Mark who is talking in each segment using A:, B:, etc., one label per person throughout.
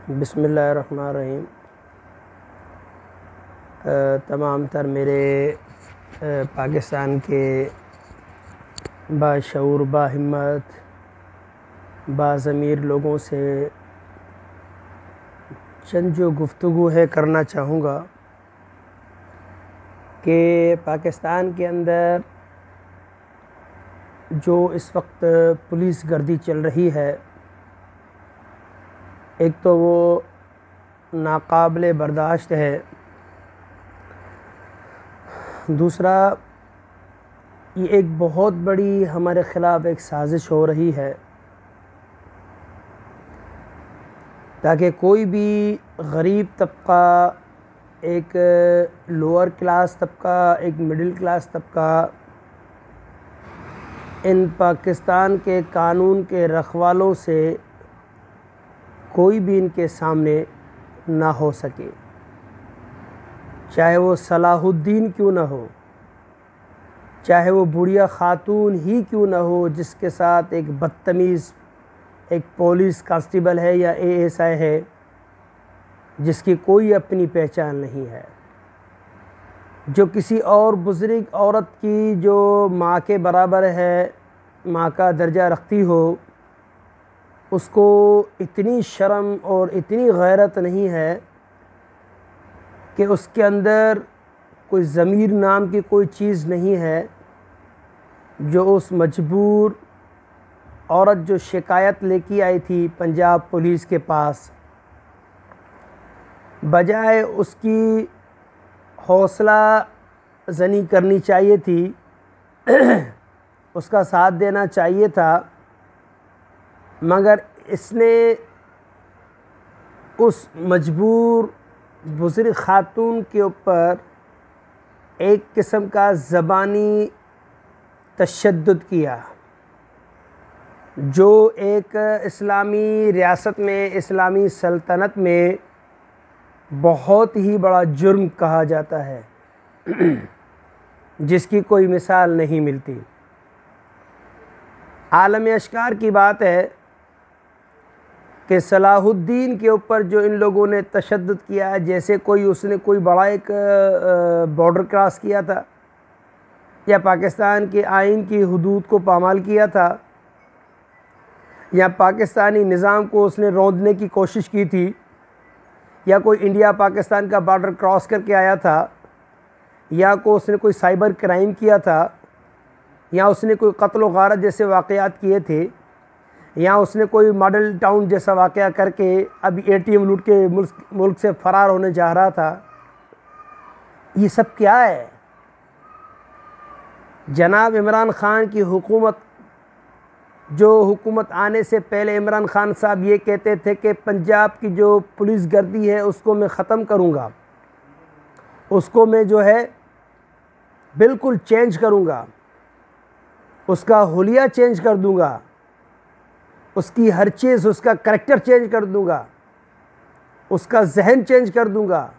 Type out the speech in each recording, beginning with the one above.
A: बिस्मिल्लाहिर्रहमानिर्रहीम। तमाम तर मेरे पाकिस्तान के बाशऊर बाहिम्मत बाज़मीर लोगों से चंद जो गुफ्तगू है करना चाहूँगा कि पाकिस्तान के अंदर जो इस वक्त पुलिस गर्दी चल रही है, एक तो वो नाकाबिले बर्दाश्त है, दूसरा ये एक बहुत बड़ी हमारे ख़िलाफ़ एक साजिश हो रही है ताकि कोई भी गरीब तबका, एक लोअर क्लास तबका, एक मिडिल क्लास तबका इन पाकिस्तान के कानून के रखवालों से कोई भी इनके सामने ना हो सके, चाहे वो सलाहुद्दीन क्यों ना हो, चाहे वो बुढ़िया ख़ातून ही क्यों ना हो जिसके साथ एक बदतमीज़ एक पुलिस कांस्टेबल है या एएसआई है जिसकी कोई अपनी पहचान नहीं है, जो किसी और बुज़ुर्ग औरत की जो माँ के बराबर है, माँ का दर्जा रखती हो, उसको इतनी शर्म और इतनी गैरत नहीं है कि उसके अंदर कोई ज़मीर नाम की कोई चीज़ नहीं है, जो उस मजबूर औरत जो शिकायत लेके आई थी पंजाब पुलिस के पास, बजाय उसकी हौसला ज़नी करनी चाहिए थी, उसका साथ देना चाहिए था, मगर इसने उस मजबूर बुज़ुर्ग ख़ातून के ऊपर एक किस्म का ज़बानी तशद्दुद किया, जो एक इस्लामी रियासत में, इस्लामी सल्तनत में बहुत ही बड़ा जुर्म कहा जाता है, जिसकी कोई मिसाल नहीं मिलती। आलम अश्कार की बात है कि सलाहुद्दीन के ऊपर जो इन लोगों ने तशद्दुद किया है, जैसे कोई उसने कोई बड़ा एक बॉर्डर क्रॉस किया था या पाकिस्तान के आइन की हुदूद को पामाल किया था या पाकिस्तानी निज़ाम को उसने रौंदने की कोशिश की थी, या कोई इंडिया पाकिस्तान का बॉर्डर क्रॉस करके आया था, या को उसने कोई साइबर क्राइम किया था, या उसने कोई कत्ल व गारत जैसे वाक़यात किए थे, या उसने कोई मॉडल टाउन जैसा वाक़या करके अभी एटीएम लूट के मुल्क से फ़रार होने जा रहा था। ये सब क्या है? जनाब इमरान ख़ान की हुकूमत, जो हुकूमत आने से पहले इमरान ख़ान साहब ये कहते थे कि पंजाब की जो पुलिस गर्दी है उसको मैं ख़त्म करूँगा, उसको मैं जो है बिल्कुल चेंज करूँगा, उसका हुलिया चेंज कर दूँगा, उसकी हर चीज़, उसका करैक्टर चेंज कर दूँगा, उसका जहन चेंज कर दूँगा,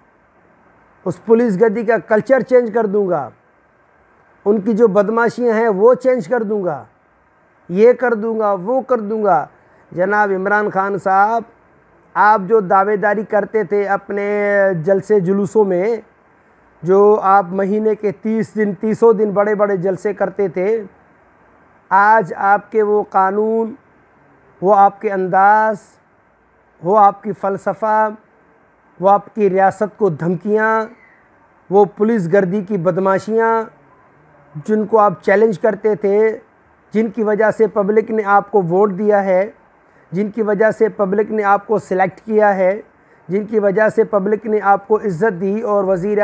A: उस पुलिस गर्दी का कल्चर चेंज कर दूँगा, उनकी जो बदमाशियाँ हैं वो चेंज कर दूँगा, ये कर दूँगा, वो कर दूँगा। जनाब इमरान ख़ान साहब, आप जो दावेदारी करते थे अपने जलसे जुलूसों में, जो आप महीने के 30 दिन 30 दिन बड़े बड़े जलसे करते थे, आज आपके वो कानून, वो आपके अंदाज़, वो आपकी फ़लसफ़ा, वो आपकी रियासत को धमकियाँ, वो पुलिस गर्दी की बदमाशियाँ जिनको आप चैलेंज करते थे, जिनकी वजह से पब्लिक ने आपको वोट दिया है, जिनकी वजह से पब्लिक ने आपको सिलेक्ट किया है, जिनकी वजह से पब्लिक ने आपको इज़्ज़त दी और वज़ीर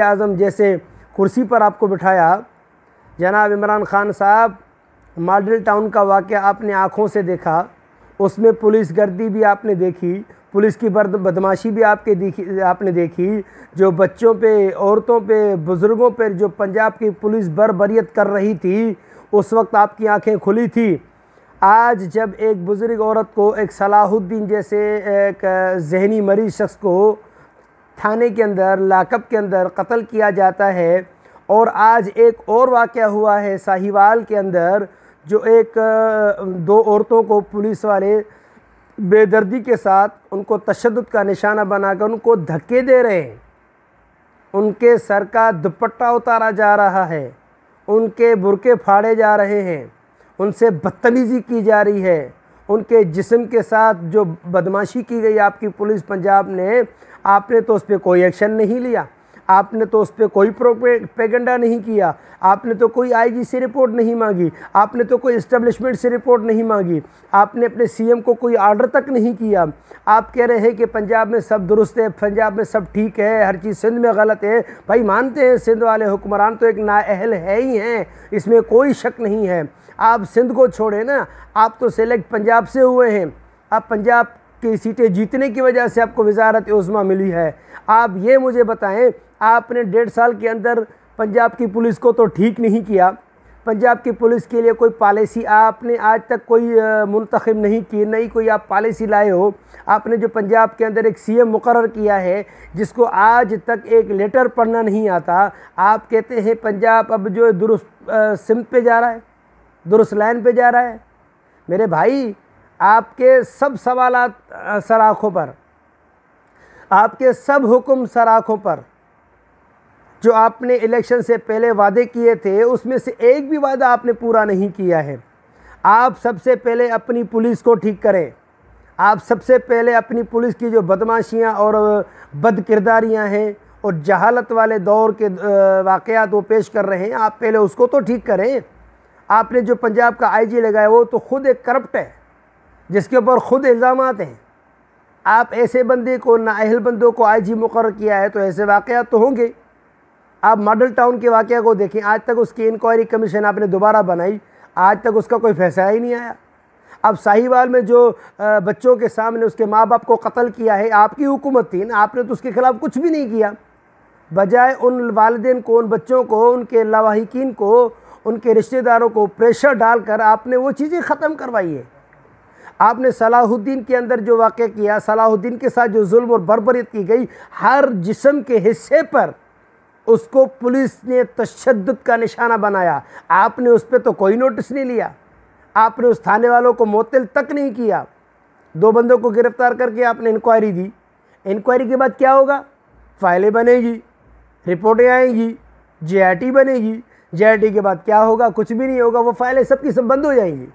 A: आज़म जैसे कुर्सी पर आपको बिठाया। जनाब इमरान ख़ान साहब, मॉडल टाउन का वाक़या आपने आँखों से देखा, उसमें पुलिस गर्दी भी आपने देखी, पुलिस की बदमाशी भी आपने देखी, जो बच्चों पे, औरतों पे, बुज़ुर्गों पे जो पंजाब की पुलिस बर्बरियत कर रही थी, उस वक्त आपकी आंखें खुली थी। आज जब एक बुज़ुर्ग औरत को, एक सलाहुद्दीन जैसे एक जहनी मरीज़ शख्स को थाने के अंदर, लाकअप के अंदर कत्ल किया जाता है, और आज एक और वाक़या हुआ है साहिवाल के अंदर, जो एक दो औरतों को पुलिस वाले बेदर्दी के साथ उनको तशद्दुद का निशाना बनाकर उनको धक्के दे रहे हैं, उनके सर का दुपट्टा उतारा जा रहा है, उनके बुरके फाड़े जा रहे हैं, उनसे बदतमीज़ी की जा रही है, उनके जिस्म के साथ जो बदमाशी की गई आपकी पुलिस पंजाब ने, आपने तो उस पर कोई एक्शन नहीं लिया, आपने तो उस पर कोई प्रोपेगेंडा नहीं किया, आपने तो कोई आईजी से रिपोर्ट नहीं मांगी, आपने तो कोई इस्टेब्लिशमेंट से रिपोर्ट नहीं मांगी, आपने अपने सीएम को कोई आर्डर तक नहीं किया। आप कह रहे हैं कि पंजाब में सब दुरुस्त है, पंजाब में सब ठीक है, हर चीज़ सिंध में गलत है। भाई मानते हैं सिंध वाले हुक्मरान तो एक नाअहल है ही हैं, इसमें कोई शक नहीं है। आप सिंध को छोड़े ना, आप तो सेलेक्ट पंजाब से हुए हैं, आप पंजाब की सीटें जीतने की वजह से आपको वज़ारत उज़्मा मिली है। आप ये मुझे बताएं, आपने 1.5 साल के अंदर पंजाब की पुलिस को तो ठीक नहीं किया, पंजाब की पुलिस के लिए कोई पॉलिसी आपने आज तक कोई मुंतखब नहीं की, नहीं कोई आप पॉलिसी लाए हो। आपने जो पंजाब के अंदर एक सीएम मुकर्रर किया है जिसको आज तक एक लेटर पढ़ना नहीं आता, आप कहते हैं पंजाब अब जो दुरुस्त सिमत पे जा रहा है, दुरुस्त लाइन पे जा रहा है। मेरे भाई, आपके सब सवालात सर आँखों पर, आपके सब हुक्म सर आँखों पर, जो आपने इलेक्शन से पहले वादे किए थे उसमें से एक भी वादा आपने पूरा नहीं किया है। आप सबसे पहले अपनी पुलिस को ठीक करें, आप सबसे पहले अपनी पुलिस की जो बदमाशियां और बदकिरदारियां हैं और जहालत वाले दौर के वाक़यात वो पेश कर रहे हैं, आप पहले उसको तो ठीक करें। आपने जो पंजाब का आईजी लगाया वो तो ख़ुद एक करप्ट है, जिसके ऊपर ख़ुद इल्ज़ामात हैं। आप ऐसे बंदे को, नाअहल बंदों को आईजी मुकर्रर किया है तो ऐसे वाक़यात तो होंगे। आप मॉडल टाउन के वाक़या को देखें, आज तक उसकी इंक्वायरी कमीशन आपने दोबारा बनाई, आज तक उसका कोई फैसला ही नहीं आया। अब साहिवाल में जो बच्चों के सामने उसके माँ बाप को कत्ल किया है, आपकी हुकूमत थी ना, आपने तो उसके ख़िलाफ़ कुछ भी नहीं किया। बजाय उन वालिदैन को, उन बच्चों को, उनके लवाहिकीन को, उनके रिश्तेदारों को प्रेशर डालकर आपने वो चीज़ें ख़त्म करवाई है। आपने सलाहुद्दीन के अंदर जो वाक़या किया, सलाहुद्दीन के साथ जो जुल्म और बर्बरियत की गई, हर जिस्म के हिस्से पर उसको पुलिस ने तशद्दुद का निशाना बनाया। आपने उस पर तो कोई नोटिस नहीं लिया, आपने उस थाने वालों को मुअत्तल तक नहीं किया। 2 बंदों को गिरफ़्तार करके आपने इंक्वायरी दी। इंक्वायरी के बाद क्या होगा? फाइलें बनेगी, रिपोर्टें आएंगी, JIT बनेगी। JIT के बाद क्या होगा? कुछ भी नहीं होगा, वो फाइलें सबकी सब बंद हो जाएंगी।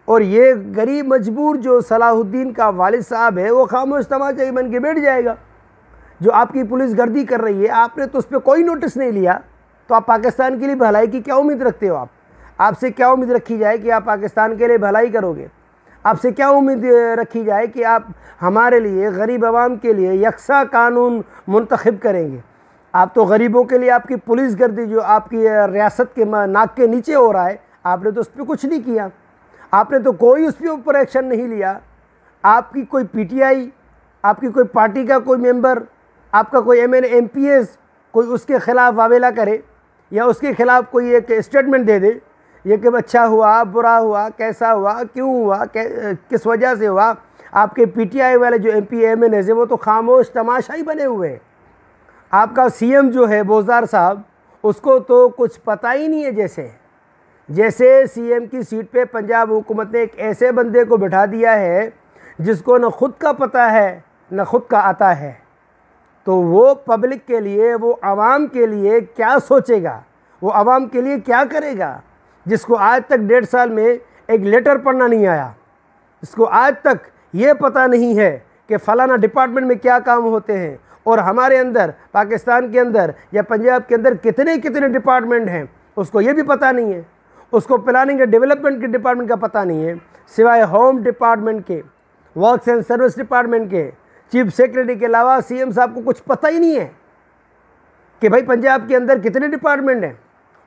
A: और ये गरीब मजबूर जो सलाहुद्दीन का वालिद साहब है, वो खामोश तमाचा बन के बैठ जाएगा। जो आपकी पुलिस गर्दी कर रही है, आपने तो उस पर कोई नोटिस नहीं लिया, तो आप पाकिस्तान के लिए भलाई की क्या उम्मीद रखते हो? आपसे क्या उम्मीद रखी जाए कि आप पाकिस्तान के लिए भलाई करोगे? आपसे क्या उम्मीद रखी जाए कि आप हमारे लिए, गरीब आवाम के लिए यकसा कानून मुंतखब करेंगे? आप तो गरीबों के लिए आपकी पुलिस गर्दी जो आपकी रियासत के नाक के नीचे हो रहा है, आपने तो उस पर कुछ नहीं किया, आपने तो कोई उस ऊपर एक्शन नहीं लिया। आपकी कोई PTI, आपकी कोई पार्टी का कोई मेंबर, आपका कोई MNA MPS कोई उसके ख़िलाफ़ वावेला करे या उसके ख़िलाफ़ कोई एक स्टेटमेंट दे दे, ये कि अच्छा हुआ, बुरा हुआ, कैसा हुआ, क्यों हुआ, किस वजह से हुआ। आपके PTI वाले जो MP MNAs हैं वो तो खामोश तमाशा ही बने हुए हैं। आपका CM जो है बोज़दार साहब, उसको तो कुछ पता ही नहीं है। जैसे CM की सीट पे पंजाब हुकूमत ने एक ऐसे बंदे को बिठा दिया है जिसको न ख़ुद का पता है न ख़ुद का आता है, तो वो पब्लिक के लिए, वो आवाम के लिए क्या सोचेगा, वो आवाम के लिए क्या करेगा? जिसको आज तक 1.5 साल में एक लेटर पढ़ना नहीं आया, जिसको आज तक ये पता नहीं है कि फ़लाना डिपार्टमेंट में क्या काम होते हैं, और हमारे अंदर पाकिस्तान के अंदर या पंजाब के अंदर कितने कितने डिपार्टमेंट हैं, उसको ये भी पता नहीं है। उसको प्लानिंग एंड डेवलपमेंट के डिपार्टमेंट का पता नहीं है, सिवाय होम डिपार्टमेंट के, वर्क्स एंड सर्विस डिपार्टमेंट के, चीफ सेक्रेटरी के अलावा CM साहब को कुछ पता ही नहीं है कि भाई पंजाब के अंदर कितने डिपार्टमेंट हैं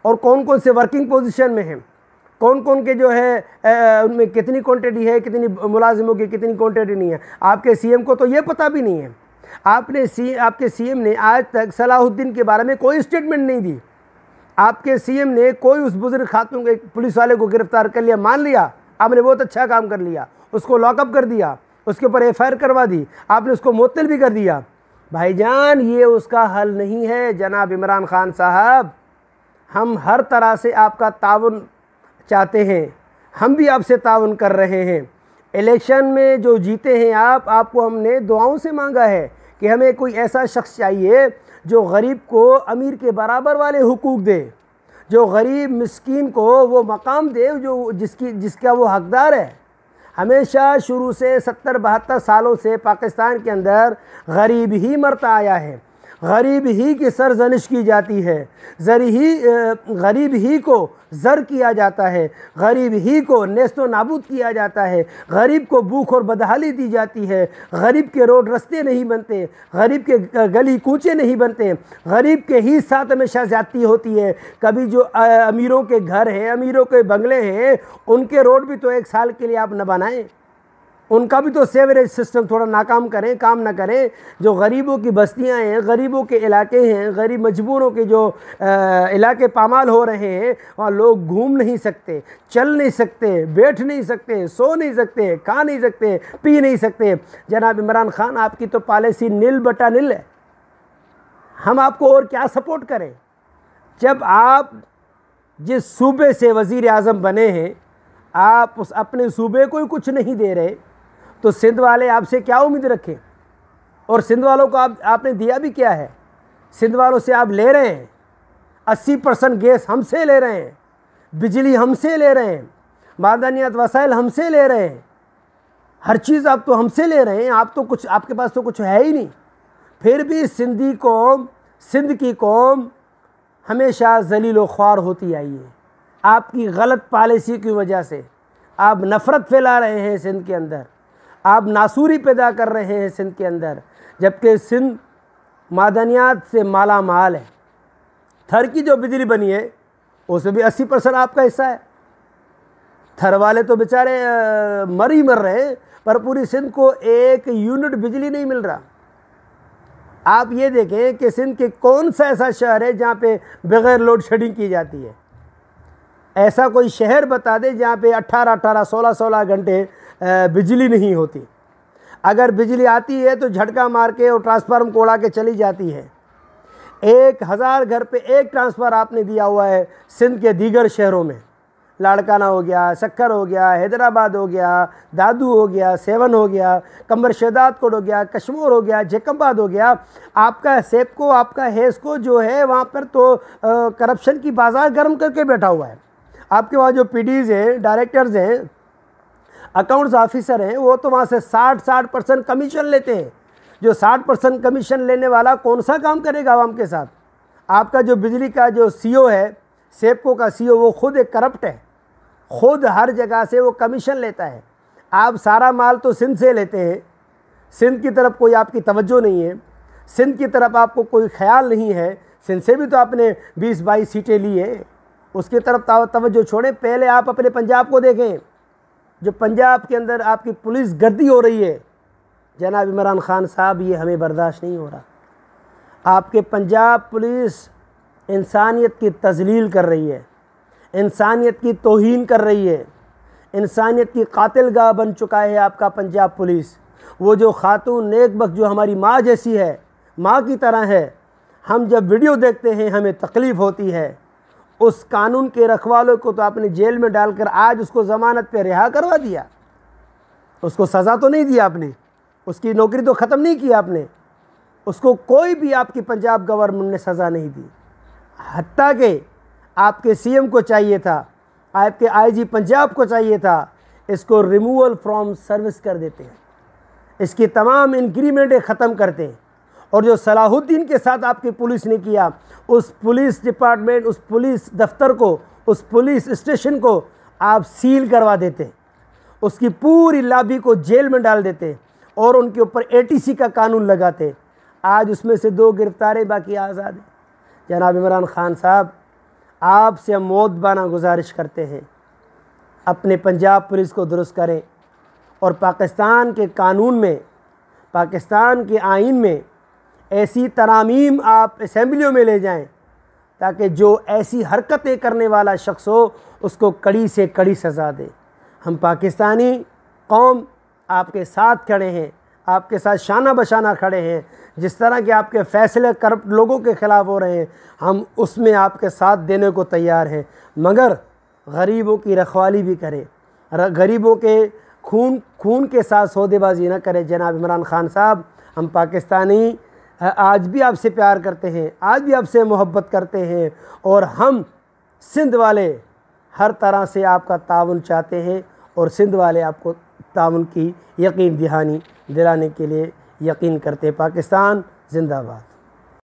A: और कौन कौन से वर्किंग पोजीशन में हैं, कौन कौन के जो है उनमें कितनी क्वांटिटी है, कितनी मुलाजिमों की कितनी क्वांटिटी नहीं है। आपके CM को तो ये पता भी नहीं है। आपके CM ने आज तक सलाहुद्दीन के बारे में कोई स्टेटमेंट नहीं दी। आपके CM ने कोई उस बुजुर्ग खातून के पुलिस वाले को गिरफ़्तार कर लिया, मान लिया आपने बहुत अच्छा काम कर लिया, उसको लॉकअप कर दिया, उसके ऊपर FIR करवा दी, आपने उसको मुअत्तल भी कर दिया। भाईजान, ये उसका हल नहीं है। जनाब इमरान खान साहब, हम हर तरह से आपका ताउन चाहते हैं, हम भी आपसे ताउन कर रहे हैं। इलेक्शन में जो जीते हैं आपको हमने दुआओं से मांगा है कि हमें कोई ऐसा शख्स चाहिए जो गरीब को अमीर के बराबर वाले हुकूक दे, जो गरीब मिस्कीन को वो मकाम दे जो जिसका वो हकदार है। हमेशा शुरू से 70-72 सालों से पाकिस्तान के अंदर गरीब ही मरता आया है, गरीब ही की सरजनिश की जाती है, गरीब ही को ज़र किया जाता है, गरीब ही को नेस्तो नाबूद किया जाता है, गरीब को भूख और बदहाली दी जाती है, गरीब के रोड रास्ते नहीं बनते, गरीब के गली कूचे नहीं बनते, गरीब के ही साथ हमेशा ज़्यादती होती है। कभी जो अमीरों के घर हैं, अमीरों के बंगले हैं, उनके रोड भी तो 1 साल के लिए आप न बनाएं, उनका भी तो सेवरेज सिस्टम थोड़ा नाकाम करें, काम ना करें। जो गरीबों की बस्तियां हैं, गरीबों के इलाके हैं, गरीब मजबूरों के जो इलाके पामाल हो रहे हैं, वहाँ लोग घूम नहीं सकते, चल नहीं सकते, बैठ नहीं सकते, सो नहीं सकते, खा नहीं सकते, पी नहीं सकते। जनाब इमरान खान, आपकी तो पॉलिसी नील बटा नील है, हम आपको और क्या सपोर्ट करें? जब आप जिस सूबे से वज़ीर आज़म बने हैं, आप उस अपने सूबे को ही कुछ नहीं दे रहे, तो सिंध वाले आपसे क्या उम्मीद रखें? और सिंध वालों को आपने दिया भी क्या है? सिंध वालों से आप ले रहे हैं 80% गैस हमसे ले रहे हैं, बिजली हमसे ले रहे हैं, मादनियात वसाइल हमसे ले रहे हैं, हर चीज़ आप तो हमसे ले रहे हैं। आप तो कुछ, आपके पास तो कुछ है ही नहीं। फिर भी सिंधी कौम, सिंध की कौम हमेशा ज़लील व ख्वार होती आई है। आपकी गलत पॉलिसी की वजह से आप नफ़रत फैला रहे हैं सिंध के अंदर, आप नासूरी पैदा कर रहे हैं सिंध के अंदर, जबकि सिंध मादनियात से माला माल है। थर की जो बिजली बनी है उसमें भी 80% आपका हिस्सा है। थर वाले तो बेचारे मर ही मर रहे हैं, पर पूरी सिंध को 1 यूनिट बिजली नहीं मिल रहा। आप ये देखें कि सिंध के कौन सा ऐसा शहर है जहाँ पे बग़ैर लोड शेडिंग की जाती है? ऐसा कोई शहर बता दे जहाँ पे 18-18, 16-16 घंटे बिजली नहीं होती। अगर बिजली आती है तो झटका मार के और ट्रांसफार्मर को उड़ा के चली जाती है। 1000 घर पे 1 ट्रांसफ़ार्मर आपने दिया हुआ है सिंध के दीगर शहरों में। लाड़काना हो गया, सक्कर हो गया, हैदराबाद हो गया, दादू हो गया, सेवन हो गया, कंबर शहदाद कोट हो गया, कश्मीर हो गया, जैकबाद हो गया। आपका सेपको, आपका हेस्को जो है वहाँ पर तो करप्शन की बाजार गर्म करके बैठा हुआ है। आपके वहाँ जो पीडीज़ हैं, डायरेक्टर्स हैं, अकाउंट्स ऑफिसर हैं, वो तो वहाँ से 60% कमीशन लेते हैं। जो 60% कमीशन लेने वाला कौन सा काम करेगा आवाम के साथ? आपका जो बिजली का जो सीईओ है, सेपको का सीईओ, वो खुद एक करप्ट है, खुद हर जगह से वो कमीशन लेता है। आप सारा माल तो सिंध से लेते हैं, सिंध की तरफ कोई आपकी तवज्जो नहीं है, सिंध की तरफ आपको कोई ख्याल नहीं है। सिंध से भी तो आपने 20-22 सीटें ली हैं, उसकी तरफ तवज्जो छोड़ें। पहले आप अपने पंजाब को देखें, जो पंजाब के अंदर आपकी पुलिस गर्दी हो रही है। जनाब इमरान खान साहब, ये हमें बर्दाश्त नहीं हो रहा। आपके पंजाब पुलिस इंसानियत की तज़लील कर रही है, इंसानियत की तौहीन कर रही है, इंसानियत की कातिलगाह बन चुका है आपका पंजाब पुलिस। वो जो खातून नेक बख्त जो हमारी माँ जैसी है, माँ की तरह है, हम जब वीडियो देखते हैं हमें तकलीफ़ होती है। उस कानून के रखवालों को तो आपने जेल में डालकर आज उसको ज़मानत पे रिहा करवा दिया। उसको सज़ा तो नहीं दी आपने, उसकी नौकरी तो ख़त्म नहीं की आपने, उसको कोई भी आपकी पंजाब गवर्नमेंट ने सज़ा नहीं दी। हत्ता कि आपके सीएम को चाहिए था, आपके आईजी पंजाब को चाहिए था, इसको रिमूवल फ्रॉम सर्विस कर देते हैं, इसकी तमाम इंक्रीमेंटें ख़त्म करते हैं। और जो सलाहुद्दीन के साथ आपकी पुलिस ने किया, उस पुलिस डिपार्टमेंट, उस पुलिस दफ्तर को, उस पुलिस स्टेशन को आप सील करवा देते, उसकी पूरी लॉबी को जेल में डाल देते और उनके ऊपर एटीसी का कानून लगाते। आज उसमें से 2 गिरफ्तारें बाकी आज़ाद हैं। जनाब इमरान खान साहब, आपसे हम मौतबाना गुजारिश करते हैं, अपने पंजाब पुलिस को दुरुस्त करें और पाकिस्तान के कानून में, पाकिस्तान के आइन में ऐसी तरामीम आप असम्बलियों में ले जाएं ताकि जो ऐसी हरकतें करने वाला शख्स हो उसको कड़ी से कड़ी सज़ा दे। हम पाकिस्तानी कौम आपके साथ खड़े हैं, आपके साथ शाना बशाना खड़े हैं। जिस तरह के आपके फ़ैसले करप्ट लोगों के ख़िलाफ़ हो रहे हैं, हम उसमें आपके साथ देने को तैयार हैं, मगर गरीबों की रखवाली भी करें, गरीबों के खून के साथ सौदेबाजी न करें। जनाब इमरान खान साहब, हम पाकिस्तानी आज भी आपसे प्यार करते हैं, आज भी आपसे मोहब्बत करते हैं, और हम सिंध वाले हर तरह से आपका ताउन चाहते हैं, और सिंध वाले आपको ताउन की यकीन दहानी दिलाने के लिए यकीन करते हैं। पाकिस्तान जिंदाबाद।